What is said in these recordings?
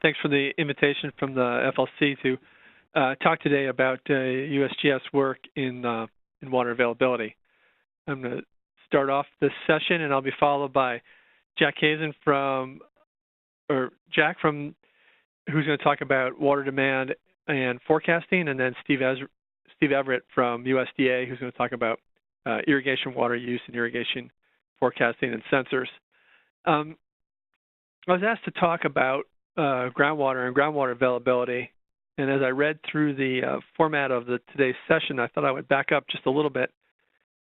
Thanks for the invitation from the FLC to talk today about USGS work in water availability. I'm going to start off this session, and I'll be followed by Jack Hazen who's going to talk about water demand and forecasting, and then Steve Everett from USDA, who's going to talk about irrigation water use and irrigation forecasting and sensors. I was asked to talk about groundwater and groundwater availability, and as I read through the format of today's session, I thought I would back up just a little bit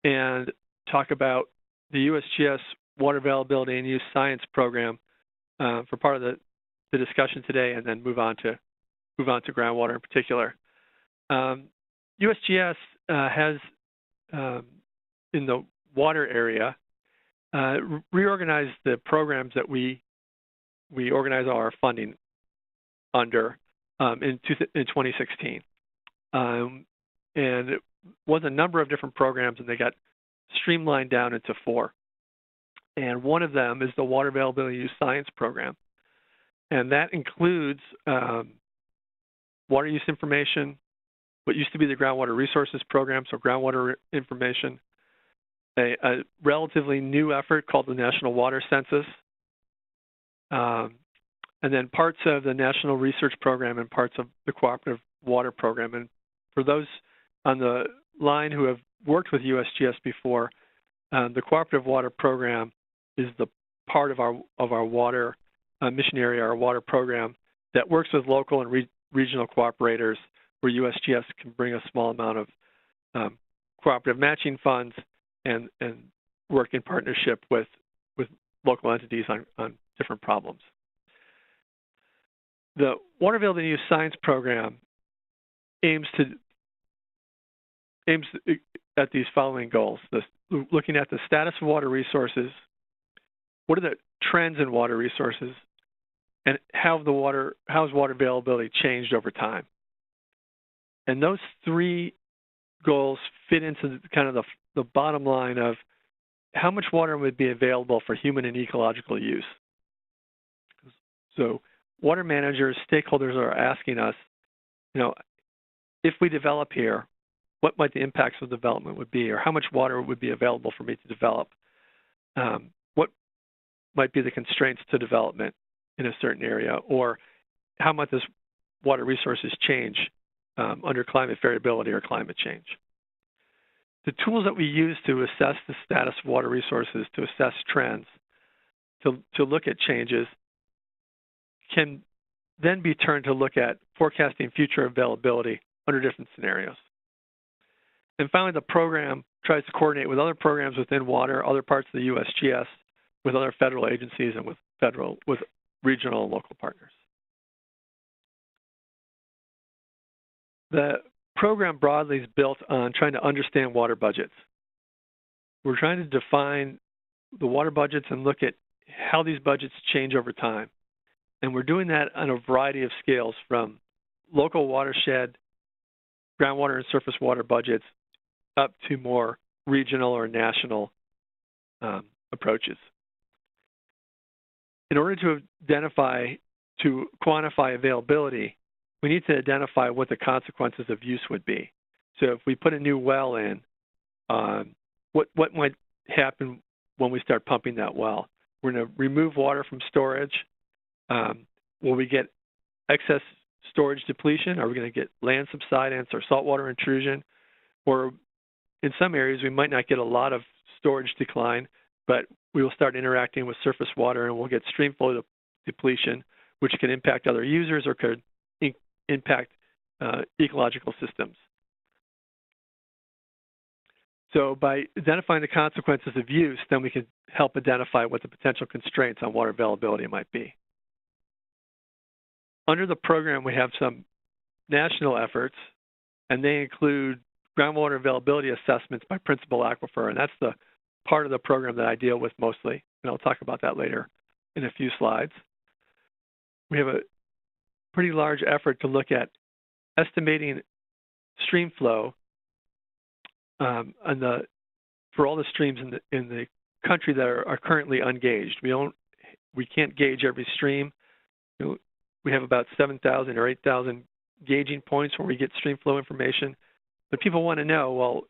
and talk about the USGS Water Availability and Use Science Program for part of the discussion today, and then move on to groundwater in particular. USGS has, in the water area, reorganized the programs that we organize our funding under in 2016. And it was a number of different programs, and they got streamlined down into 4. And one of them is the Water Availability Use Science Program. And that includes water use information, what used to be the Groundwater Resources Program, so groundwater information, a relatively new effort called the National Water Census, and then parts of the National Research Program and parts of the Cooperative Water Program. And for those on the line who have worked with USGS before, the Cooperative Water Program is the part of our water mission area, our water program, that works with local and regional cooperators, where USGS can bring a small amount of cooperative matching funds and work in partnership with local entities on different problems. The Water Availability Use Science Program aims at these following goals: looking at the status of water resources, what are the trends in water resources, and how's water availability changed over time. And those 3 goals fit into kind of the bottom line of how much water would be available for human and ecological use. So water managers, stakeholders are asking us, if we develop here, what might the impacts of development would be, or how much water would be available for me to develop? What might be the constraints to development in a certain area, or how might this water resources change under climate variability or climate change? The tools that we use to assess the status of water resources, to assess trends, to look at changes, can then be turned to look at forecasting future availability under different scenarios. And finally, the program tries to coordinate with other programs within water, other parts of the USGS, with other federal agencies, and with regional and local partners. The program broadly is built on trying to understand water budgets. We're trying to define the water budgets and look at how these budgets change over time. And we're doing that on a variety of scales, from local watershed, groundwater and surface water budgets, up to more regional or national approaches. In order to quantify availability, we need to identify what the consequences of use would be. So if we put a new well in, what might happen when we start pumping that well? We're going to remove water from storage. Will we get excess storage depletion? Are we going to get land subsidence or saltwater intrusion? Or in some areas, we might not get a lot of storage decline, but we will start interacting with surface water, and we'll get stream flow depletion, which can impact other users or could impact ecological systems. So by identifying the consequences of use, then we can help identify what the potential constraints on water availability might be. Under the program, we have some national efforts, and they include groundwater availability assessments by principal aquifer, and that's the part of the program that I deal with mostly, and I'll talk about that later in a few slides. We have a pretty large effort to look at estimating stream flow for all the streams in the country that are currently ungaged. We can't gauge every stream. we have about 7,000 or 8,000 gauging points where we get stream flow information. But people want to know, well,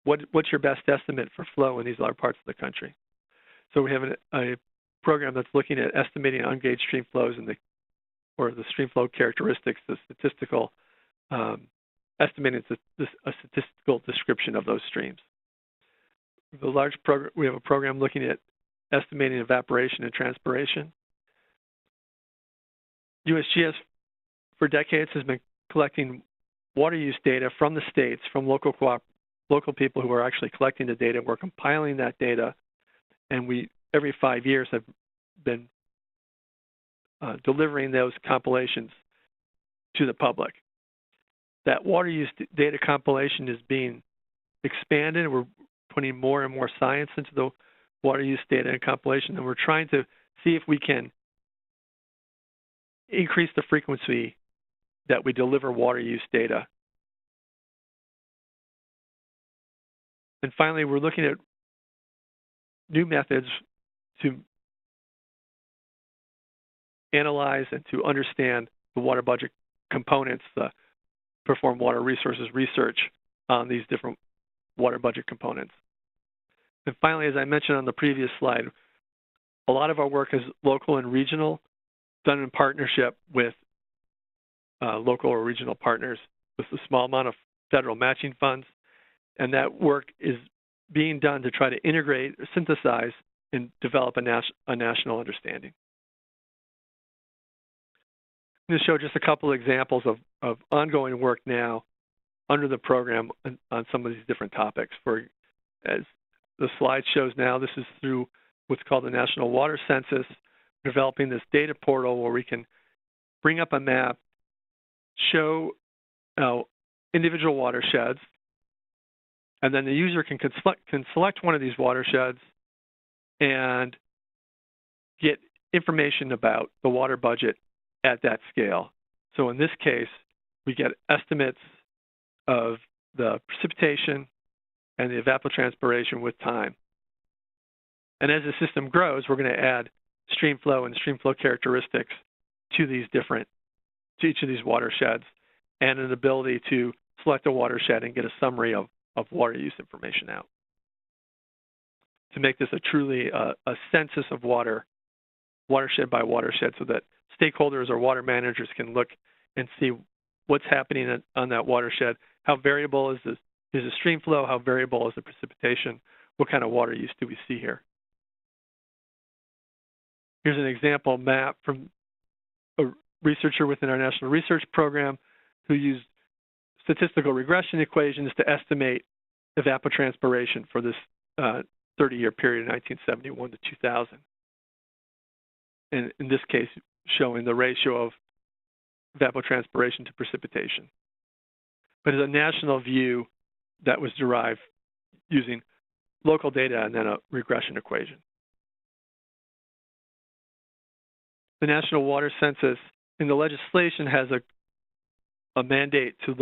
what's your best estimate for flow in these large parts of the country? So we have a program that's looking at estimating ungauged stream flows or the stream flow characteristics, the statistical estimating a statistical description of those streams. We have a program looking at estimating evaporation and transpiration. USGS for decades has been collecting water use data from the states, from local people who are actually collecting the data. We're compiling that data, and we every 5 years have been delivering those compilations to the public. That water use data compilation is being expanded. We're putting more and more science into the water use data and compilation, and we're trying to see if we can increase the frequency that we deliver water use data. And finally, we're looking at new methods to analyze and to understand the water budget components, perform water resources research on these different water budget components. And finally, as I mentioned on the previous slide, a lot of our work is local and regional, done in partnership with local or regional partners with a small amount of federal matching funds. And that work is being done to try to integrate, synthesize, and develop a national understanding. I'm going to show just a couple of examples of ongoing work now under the program on some of these different topics. As the slide shows now, this is through what's called the National Water Census, developing this data portal where we can bring up a map, show individual watersheds, and then the user can select one of these watersheds and get information about the water budget at that scale. So in this case, we get estimates of the precipitation and the evapotranspiration with time. And as the system grows, we're going to add stream flow and stream flow characteristics to each of these watersheds, and an ability to select a watershed and get a summary of water use information out. To make this a truly a census of water, watershed by watershed, so that stakeholders or water managers can look and see what's happening on that watershed. How variable is the stream flow? How variable is the precipitation? What kind of water use do we see here? Here's an example map from a researcher within our national research program who used statistical regression equations to estimate evapotranspiration for this 30-year period, 1971 to 2000. And in this case, showing the ratio of evapotranspiration to precipitation. But as a national view that was derived using local data and then a regression equation. The National Water Census in the legislation has a mandate to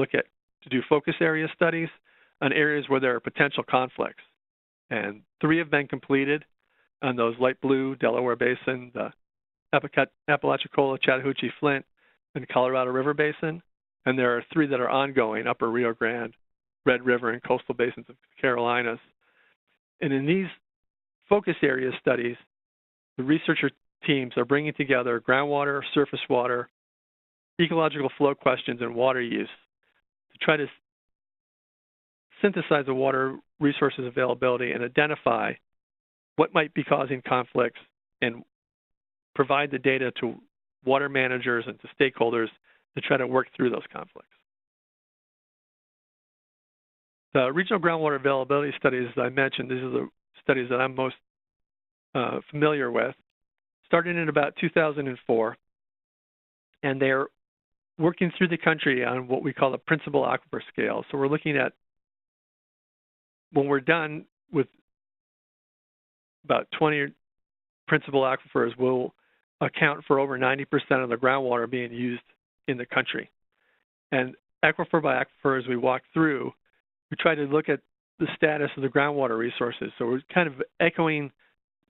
do focus area studies on areas where there are potential conflicts. And 3 have been completed on those light blue, Delaware Basin, the Apalachicola, Chattahoochee, Flint, and Colorado River Basin. And there are 3 that are ongoing, Upper Rio Grande, Red River, and coastal basins of the Carolinas. And in these focus area studies, the researcher teams are bringing together groundwater, surface water, ecological flow questions, and water use to try to synthesize the water resources availability and identify what might be causing conflicts and provide the data to water managers and to stakeholders to try to work through those conflicts. The regional groundwater availability studies, as I mentioned, these are the studies that I'm most familiar with, starting in about 2004, and they're working through the country on what we call the principal aquifer scale. So we're looking at, when we're done with about 20 principal aquifers, we'll account for over 90% of the groundwater being used in the country. And aquifer by aquifer, as we walk through, we try to look at the status of the groundwater resources. So we're kind of echoing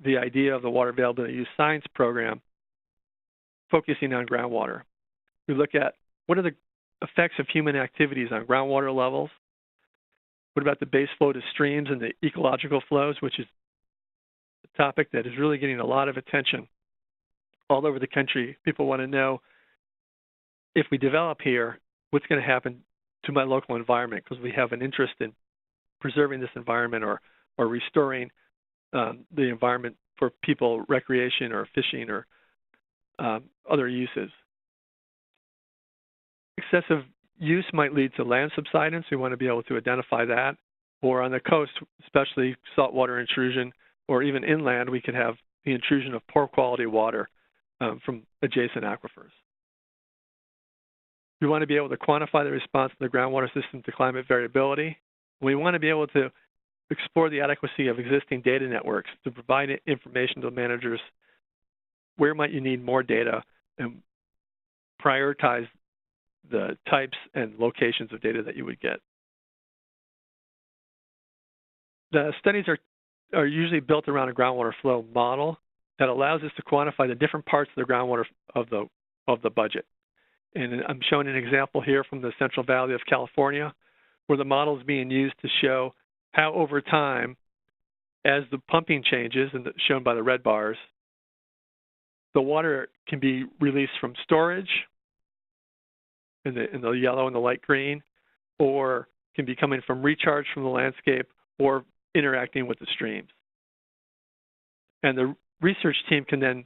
the idea of the Water Availability Use Science program focusing on groundwater. We look at what are the effects of human activities on groundwater levels. What about the base flow to streams and the ecological flows, which is a topic that is really getting a lot of attention all over the country. People want to know, if we develop here, what's going to happen to my local environment, because we have an interest in preserving this environment or restoring the environment for people, recreation or fishing or other uses. Excessive use might lead to land subsidence. We want to be able to identify that. Or on the coast, especially saltwater intrusion, or even inland, we could have the intrusion of poor quality water from adjacent aquifers. We want to be able to quantify the response of the groundwater system to climate variability. We want to be able to explore the adequacy of existing data networks to provide information to managers. Where might you need more data, and prioritize the types and locations of data that you would get. The studies are usually built around a groundwater flow model that allows us to quantify the different parts of the groundwater of the budget. And I'm showing an example here from the Central Valley of California, where the model is being used to show how over time, as the pumping changes, and shown by the red bars, the water can be released from storage in the yellow and the light green, or can be coming from recharge from the landscape or interacting with the streams. And the research team can then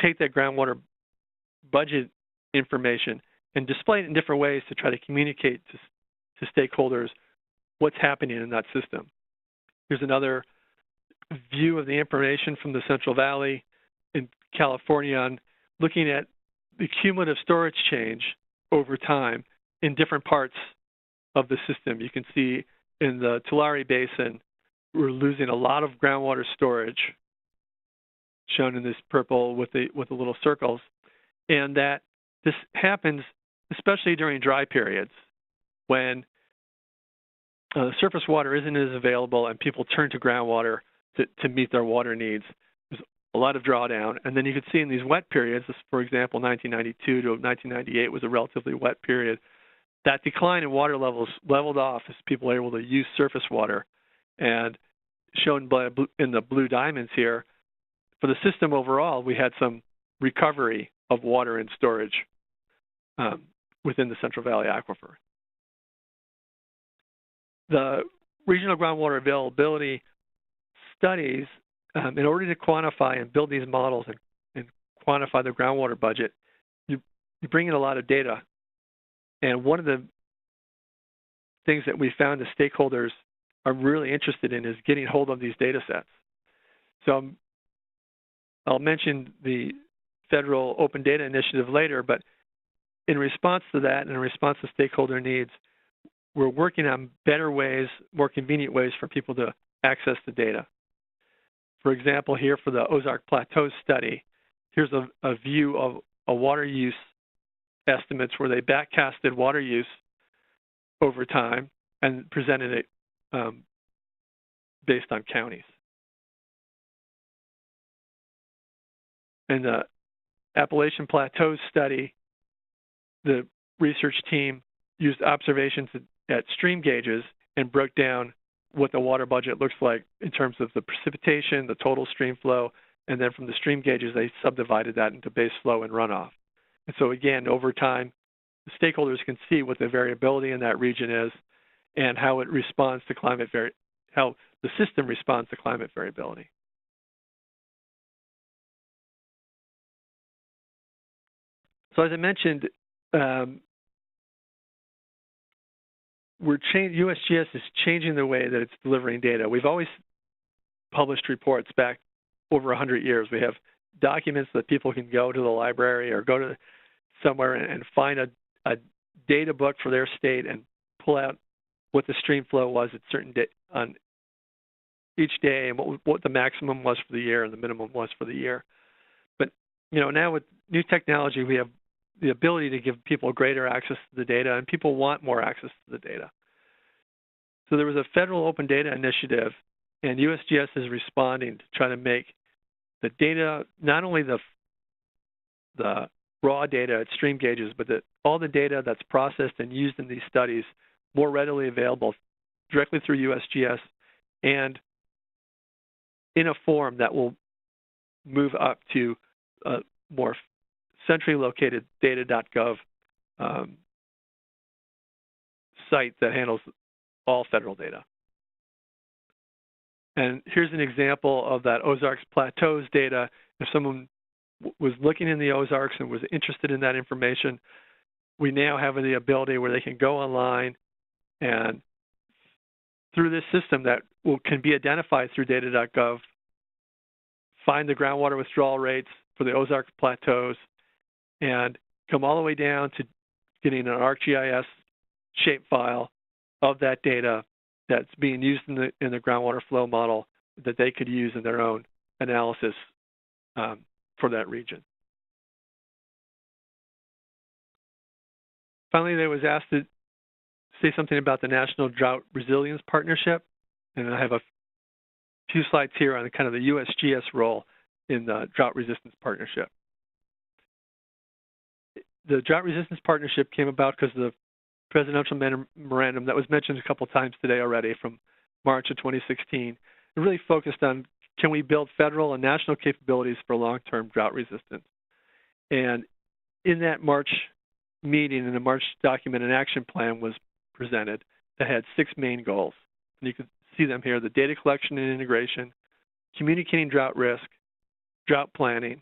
take that groundwater budget information and display it in different ways to try to communicate to stakeholders what's happening in that system. Here's another view of the information from the Central Valley in California on looking at the cumulative storage change over time in different parts of the system. You can see in the Tulare Basin, we're losing a lot of groundwater storage, shown in this purple with the little circles, and that this happens especially during dry periods when surface water isn't as available and people turn to groundwater to meet their water needs. There's a lot of drawdown. And then you can see in these wet periods, for example, 1992 to 1998 was a relatively wet period, that decline in water levels leveled off as people were able to use surface water. And shown in the blue diamonds here, for the system overall, we had some recovery of water in storage within the Central Valley Aquifer. The regional groundwater availability studies, in order to quantify and build these models and quantify the groundwater budget, you bring in a lot of data. And one of the things that we found the stakeholders are really interested in is getting hold of these data sets. So I'll mention the Federal Open Data Initiative later, but in response to that and in response to stakeholder needs, we're working on better ways, more convenient ways for people to access the data. For example, here for the Ozarks Plateaus study, here's a view of a water use estimates where they backcasted water use over time and presented it based on counties. In the Appalachian Plateaus study, the research team used observations at stream gauges and broke down what the water budget looks like in terms of the precipitation, the total stream flow, and then from the stream gauges, they subdivided that into base flow and runoff. And so again, over time, the stakeholders can see what the variability in that region is and how it responds to how the system responds to climate variability. So as I mentioned, USGS is changing the way that it's delivering data. We've always published reports back over 100 years. We have documents that people can go to the library or go to somewhere and find a data book for their state and pull out what the stream flow was at certain on each day and what the maximum was for the year and the minimum was for the year. But now with new technology, we have the ability to give people greater access to the data, and people want more access to the data. So there was a federal open data initiative, and USGS is responding to try to make the data, not only the the raw data at stream gauges, but that all the data that's processed and used in these studies more readily available directly through USGS and in a form that will move up to a more centrally located data.gov site that handles all federal data. And here's an example of that Ozarks Plateaus data. If someone was looking in the Ozarks and was interested in that information, we now have the ability where they can go online and through this system that can be identified through data.gov, find the groundwater withdrawal rates for the Ozarks Plateaus and come all the way down to getting an ArcGIS shapefile of that data that's being used in the groundwater flow model that they could use in their own analysis for that region. Finally, they was asked to say something about the National Drought Resilience Partnership, and I have a few slides here on kind of the USGS role in the Drought Resistance Partnership. The Drought Resistance Partnership came about because of the presidential memorandum that was mentioned a couple times today already from March of 2016. It really focused on, can we build federal and national capabilities for long-term drought resistance? And in that March meeting, in the March document, an action plan was presented that had 6 main goals. And you can see them here: the data collection and integration, communicating drought risk, drought planning,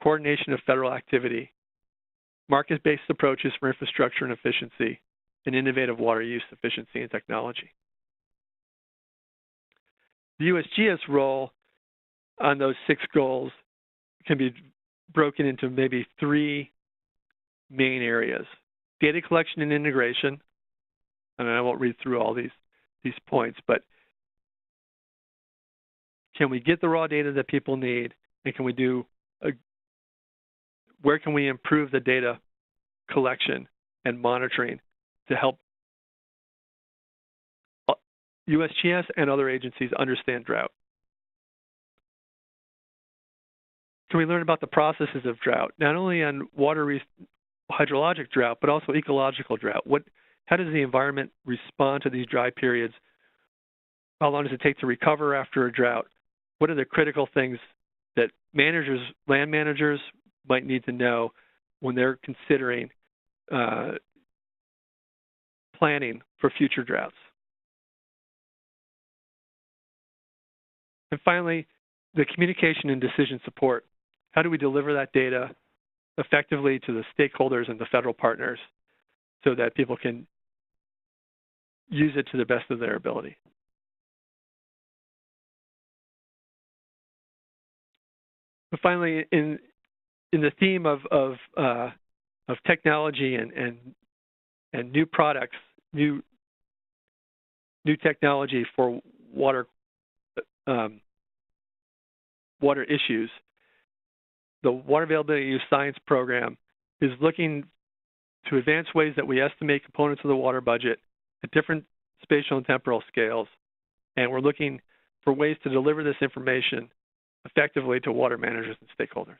coordination of federal activity, market-based approaches for infrastructure and efficiency, and innovative water use efficiency and technology. The USGS role on those 6 goals can be broken into maybe 3 main areas: data collection and integration, and I won't read through all these points, but can we get the raw data that people need, and can we do where can we improve the data collection and monitoring to help USGS and other agencies understand drought? Can we learn about the processes of drought, not only on hydrologic drought, but also ecological drought? How does the environment respond to these dry periods? How long does it take to recover after a drought? What are the critical things that land managers might need to know when they're considering planning for future droughts? And finally, the communication and decision support. How do we deliver that data effectively to the stakeholders and the federal partners so that people can use it to the best of their ability? But finally, in the theme of technology and new products, new technology for water issues, the Water Availability Use Science Program is looking to advance ways that we estimate components of the water budget at different spatial and temporal scales, and we're looking for ways to deliver this information effectively to water managers and stakeholders.